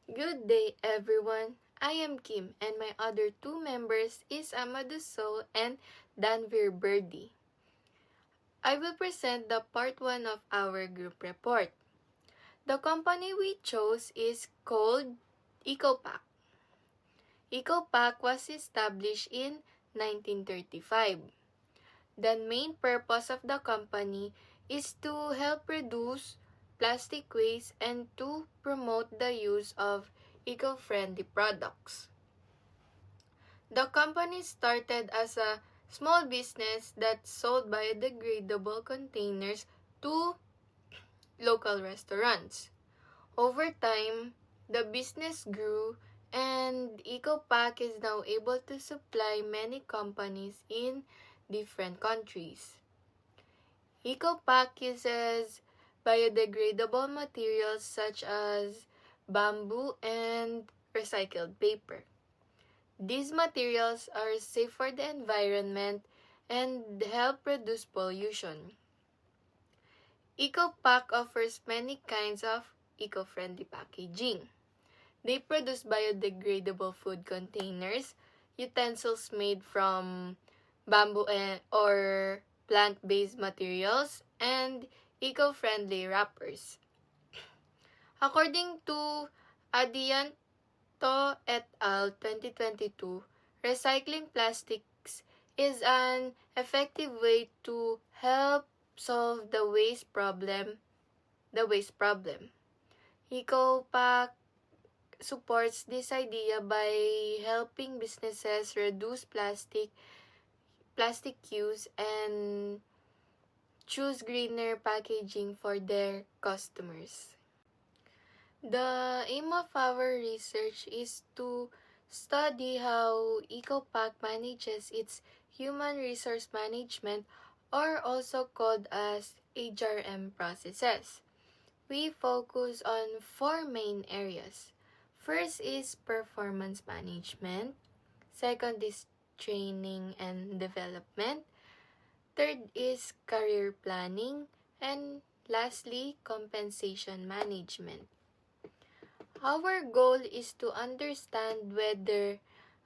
Good day, everyone. I am Kim, and my other two members is Amadou Sow and Dhanveer Birdi. I will present the part 1 of our group report. The company we chose is called EcoPack. EcoPack was established in 1935. The main purpose of the company is to help reduce plastic waste and to promote the use of eco-friendly products. The company started as a small business that sold biodegradable containers to local restaurants. Over time, the business grew and EcoPack is now able to supply many companies in different countries. EcoPack uses biodegradable materials such as bamboo and recycled paper. These materials are safe for the environment and help reduce pollution. EcoPack offers many kinds of eco-friendly packaging. They produce biodegradable food containers, utensils made from bamboo or plant-based materials, and eco-friendly wrappers. According to Adianto et al. 2022, recycling plastics is an effective way to help solve the waste problem. EcoPack supports this idea by helping businesses reduce plastic use and choose greener packaging for their customers. The aim of our research is to study how EcoPack manages its human resource management, or also called as BHRM processes. We focus on 4 main areas. First is performance management. Second is training and development. Third is career planning. And lastly, compensation management. Our goal is to understand whether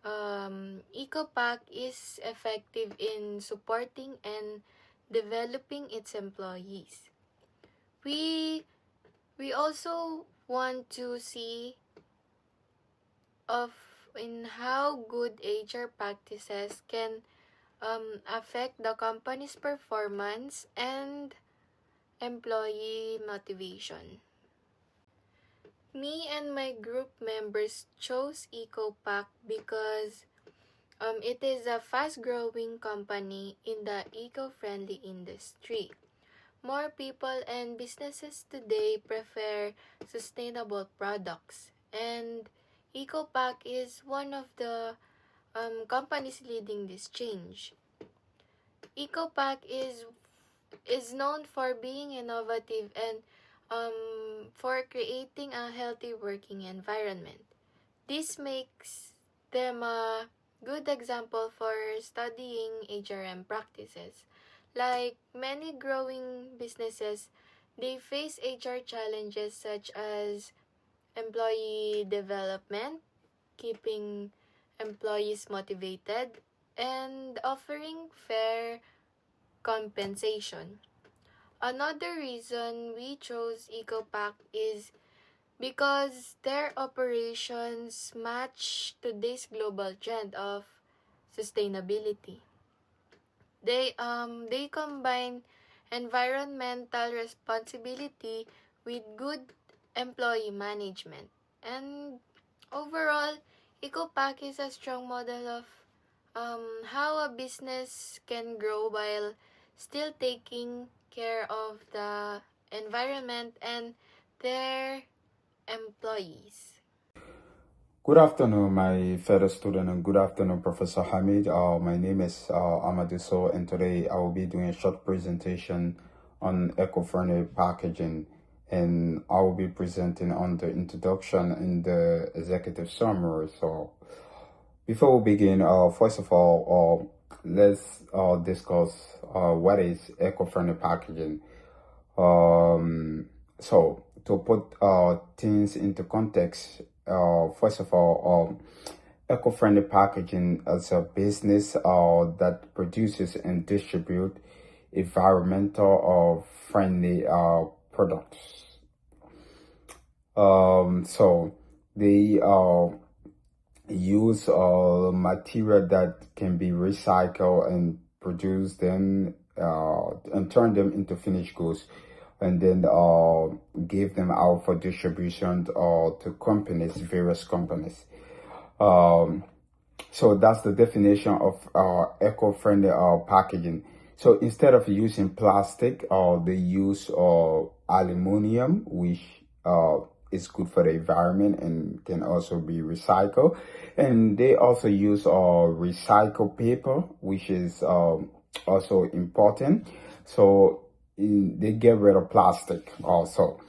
EcoPack is effective in supporting and developing its employees. We also want to see in how good HR practices can affect the company's performance and employee motivation. Me and my group members chose EcoPack because it is a fast-growing company in the eco-friendly industry. More people and businesses today prefer sustainable products, and EcoPack is one of the companies leading this change. EcoPack is known for being innovative and for creating a healthy working environment. This makes them a good example for studying HRM practices. Like many growing businesses, they face HR challenges such as employee development, keeping employees motivated, and offering fair compensation. Another reason we chose EcoPack is because their operations match today's global trend of sustainability. They combine environmental responsibility with good employee management. And overall, EcoPack is a strong model of how a business can grow while still taking care of the environment and their employees. Good afternoon, my fellow student, and good afternoon, Professor Hamid. My name is Amadou Sow, and today I will be doing a short presentation on eco-friendly packaging, and I will be presenting on the introduction in the executive summary. So, before we begin, first of all, let's discuss what is eco-friendly packaging. So, to put things into context, first of all, eco-friendly packaging as a business that produces and distribute environmental or friendly products. So they use material that can be recycled and produce them and turn them into finished goods, and then give them out for distribution to companies, various companies. So that's the definition of eco-friendly packaging. So instead of using plastic, they use aluminum, which is good for the environment and can also be recycled. And they also use recycled paper, which is also important. So they get rid of plastic also.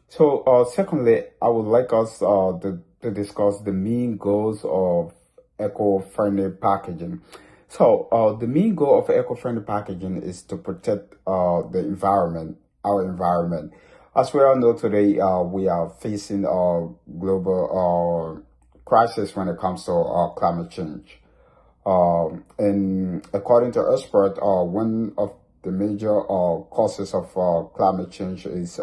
So secondly, I would like us to discuss the main goals of eco-friendly packaging. So the main goal of eco-friendly packaging is to protect the environment, our environment. As we all know today, we are facing a global crisis when it comes to climate change. And according to experts, one of the major causes of climate change is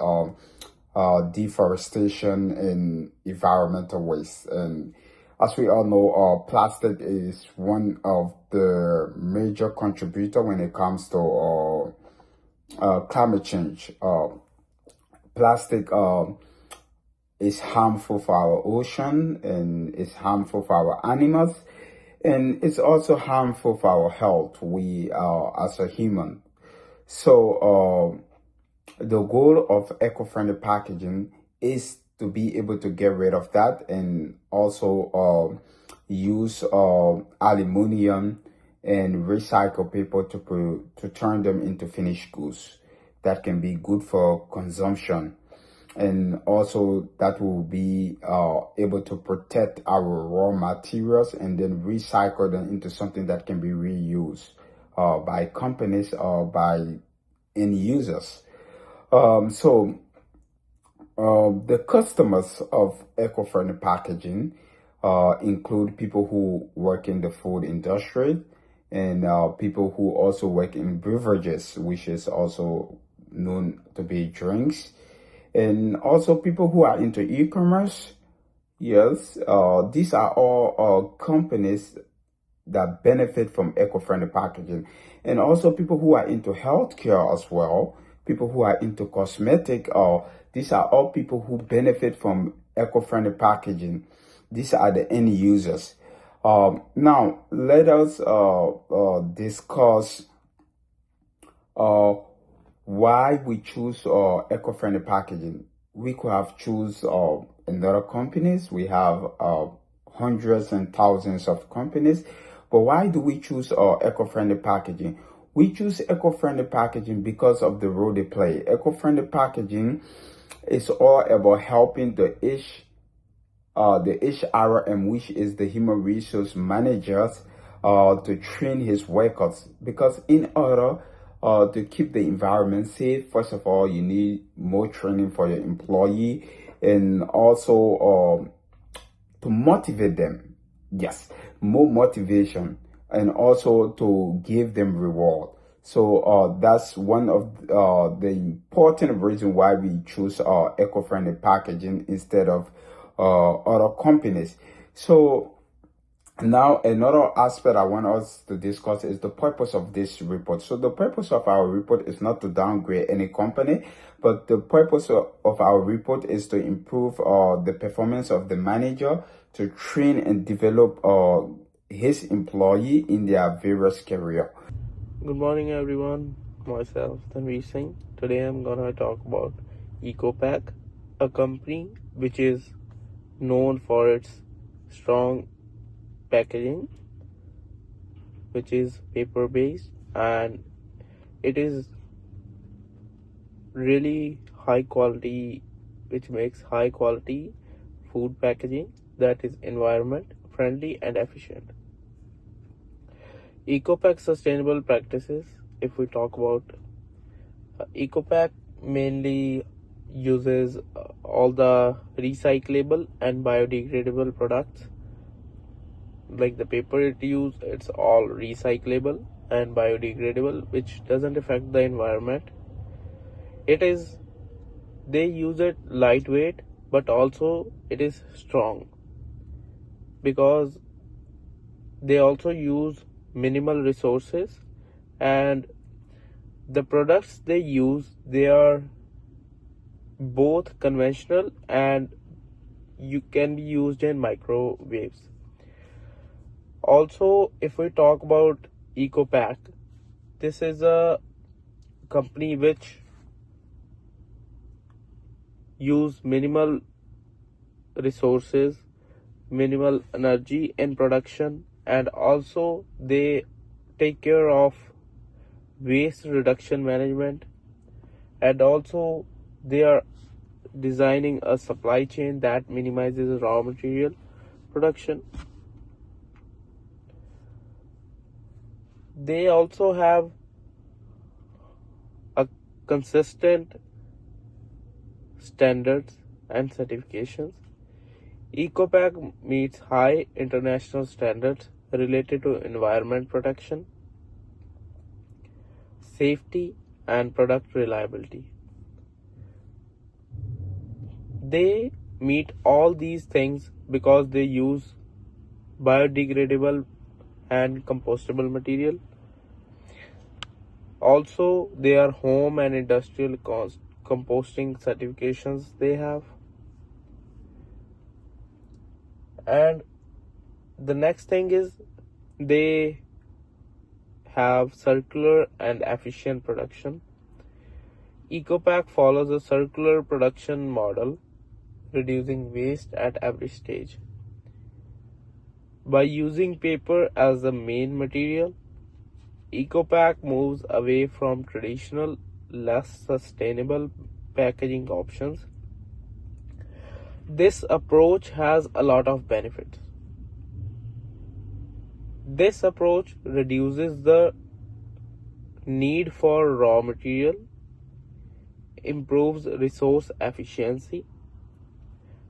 deforestation and environmental waste. And as we all know, plastic is one of the major contributor when it comes to climate change. Plastic is harmful for our ocean, and it's harmful for our animals, and it's also harmful for our health, we as a human. So the goal of eco-friendly packaging is to be able to get rid of that and also use aluminum and recycle paper to turn them into finished goods that can be good for consumption. And also that will be able to protect our raw materials and then recycle them into something that can be reused by companies or by end users. So the customers of eco-friendly packaging include people who work in the food industry and people who also work in beverages, which is also known to be drinks, and also people who are into e-commerce. Yes, these are all companies that benefit from eco-friendly packaging, and also people who are into healthcare as well, people who are into cosmetic. These are all people who benefit from eco-friendly packaging. These are the end users. Now let us discuss why we choose eco-friendly packaging. We could have choose another companies. We have hundreds and thousands of companies, but why do we choose eco-friendly packaging? We choose eco-friendly packaging because of the role they play. Eco-friendly packaging is all about helping the BHRM, which is the human resource managers, to train his workers, because in order to keep the environment safe, first of all, you need more training for your employee, and also to motivate them. Yes, more motivation, and also to give them reward. So that's one of the important reason why we choose eco-friendly packaging instead of other companies. So now, another aspect I want us to discuss is the purpose of this report. So the purpose of our report is not to downgrade any company, but the purpose of our report is to improve the performance of the manager, to train and develop his employee in their various career. Good morning, everyone. Myself, Dhanveer Singh. Today I'm gonna talk about EcoPack, a company which is known for its strong packaging, which is paper based, and it is really high quality, which makes high quality food packaging that is environment friendly and efficient. EcoPack sustainable practices. If we talk about EcoPack, mainly uses all the recyclable and biodegradable products. Like the paper it used, it's all recyclable and biodegradable, which doesn't affect the environment. They use it lightweight, but also it is strong because they also use minimal resources, and the products they use, they are both conventional and you can be used in microwaves. Also, if we talk about EcoPack, this is a company which use minimal resources, minimal energy in production, and also they take care of waste reduction management, and also they are designing a supply chain that minimizes raw material production. They also have a consistent standards and certifications. EcoPack meets high international standards related to environment protection, safety, and product reliability. They meet all these things because they use biodegradable and compostable material. Also, they are home and industrial composting certifications they have. And the next thing is they have circular and efficient production. EcoPack follows a circular production model, reducing waste at every stage. By using paper as the main material, EcoPack moves away from traditional, less sustainable packaging options. This approach has a lot of benefits. This approach reduces the need for raw material, improves resource efficiency,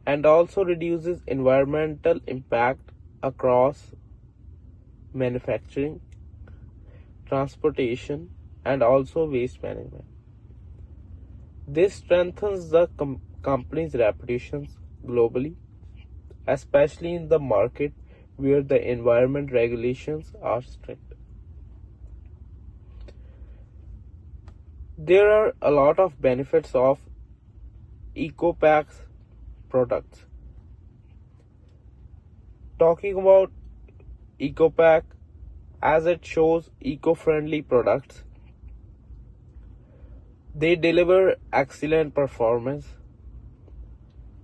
and also reduces environmental impact across manufacturing, transportation, and also waste management. This strengthens the company's reputations globally, especially in the market where the environment regulations are strict. There are a lot of benefits of EcoPack's products. Talking about EcoPack, as it shows eco-friendly products, they deliver excellent performance.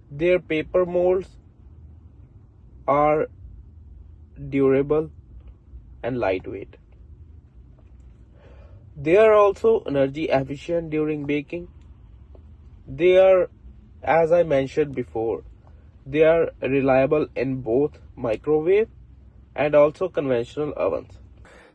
Their paper molds are durable and lightweight. They are also energy efficient during baking. They are, as I mentioned before, they are reliable in both microwave and also conventional ovens.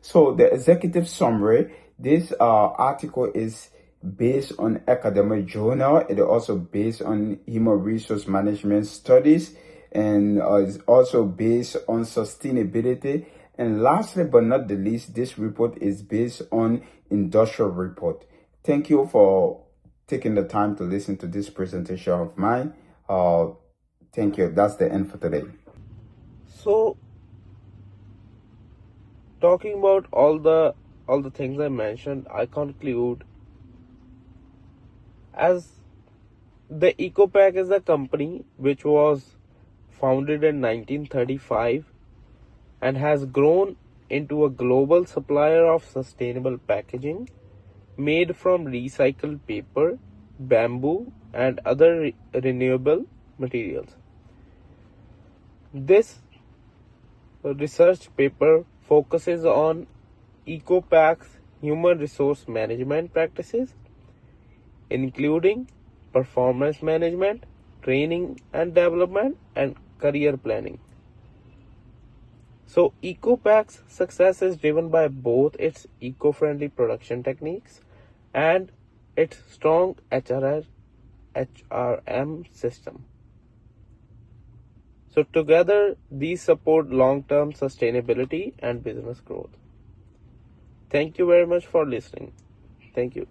So the executive summary, this article is based on academic journal. It is also based on human resource management studies, and is also based on sustainability. And lastly but not the least, this report is based on industrial report. Thank you for taking the time to listen to this presentation of mine. Thank you. That's the end for today. So, talking about all the things I mentioned, I conclude as the EcoPack is a company which was founded in 1935 and has grown into a global supplier of sustainable packaging made from recycled paper, bamboo, and other renewable materials. This research paper focuses on EcoPack's human resource management practices, including performance management, training and development, and career planning. So EcoPack's success is driven by both its eco-friendly production techniques and its strong BHRM system. So together, these support long-term sustainability and business growth. Thank you very much for listening. Thank you.